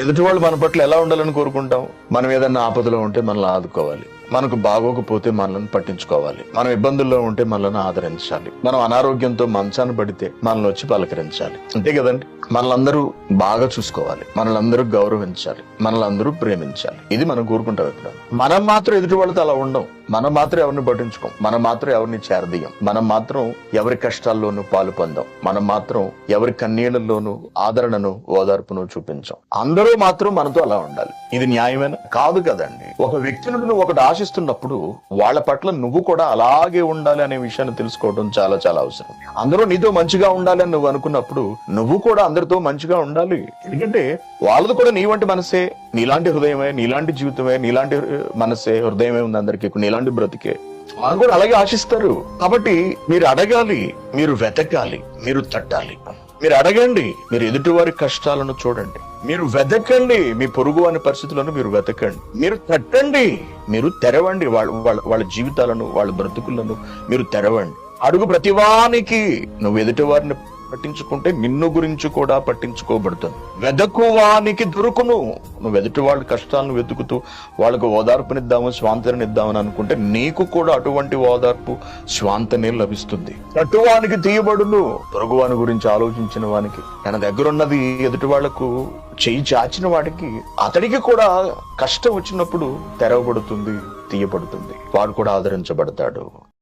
ఎదుటి వాళ్ళు మన పట్ల ఎలా ఉండాలని కోరుకుంటాం? మనం ఏదన్నా ఆపదలో ఉంటే మనల్ని ఆదుకోవాలి, మనకు బాగోకపోతే మనల్ని పట్టించుకోవాలి, మనం ఇబ్బందుల్లో ఉంటే మనల్ని ఆదరించాలి, మనం అనారోగ్యంతో మంచాన పడితే మనల్ని వచ్చి పలకరించాలి. అంతే కదండి. మనలందరూ బాగా చూసుకోవాలి, మనలందరూ గౌరవించాలి, మనలందరూ ప్రేమించాలి. ఇది మనం కోరుకుంటాం. ఎప్పుడు మనం మాత్రం ఎదుటి వాళ్ళతో అలా ఉండం. మనం మాత్రం ఎవరిని పట్టించుకోం, మనం మాత్రం ఎవరిని చేరదీయం, మనం మాత్రం ఎవరి కష్టాల్లోనూ పాలు పొందాం, మనం మాత్రం ఎవరి కన్నీళ్లలోనూ ఆదరణను ఓదార్పును చూపించాం. అందరూ మాత్రం మనతో అలా ఉండాలి. ఇది న్యాయమేనా? కాదు కదండి. ఒక వ్యక్తి నుండి నువ్వు ఒకటి ఆశిస్తున్నప్పుడు వాళ్ళ పట్ల నువ్వు కూడా అలాగే ఉండాలి అనే విషయాన్ని తెలుసుకోవడం చాలా చాలా అవసరం. అందరూ నీతో మంచిగా ఉండాలి అని నువ్వు అనుకున్నప్పుడు నువ్వు కూడా అందరితో మంచిగా ఉండాలి. ఎందుకంటే వాళ్ళది కూడా నీ వంటి మనసే, నీలాంటి హృదయమే, నీలాంటి జీవితమే, నీలాంటి మనసే, హృదయమే ఉంది అందరికీ, నీలాంటి బ్రతికే. వాళ్ళు కూడా అలాగే ఆశిస్తారు. కాబట్టి మీరు అడగాలి, మీరు వెతకాలి, మీరు తట్టాలి. మీరు అడగండి, మీరు ఎదుటివారి కష్టాలను చూడండి, మీరు వెతకండి, మీ పొరుగు అనే పరిస్థితులను మీరు వెతకండి, మీరు తట్టండి, మీరు తెరవండి. వాళ్ళ జీవితాలను, వాళ్ళ బ్రతుకులను మీరు తెరవండి. అడుగు ప్రతివానికి. నువ్వు ఎదుటివారిని పట్టించుకుంటే నిన్ను గురించి కూడా పట్టించుకోబడుతుంది. వెదకువానికి దొరుకును. నువ్వు ఎదుటి వాళ్ళ కష్టాలను వెతుకుతూ వాళ్ళకు ఓదార్పునిద్దాము, స్వాంతనిద్దామని అనుకుంటే నీకు కూడా అటువంటి ఓదార్పు, స్వాంతనే లభిస్తుంది. తట్టువానికి తీయబడును. పొరుగువాని గురించి ఆలోచించిన వానికి, తన దగ్గరున్నది ఎదుటి వాళ్లకు చెయ్యి చాచిన వాడికి, అతడికి కూడా కష్టం వచ్చినప్పుడు తెరవబడుతుంది, తీయబడుతుంది. వాడు కూడా ఆదరించబడతాడు.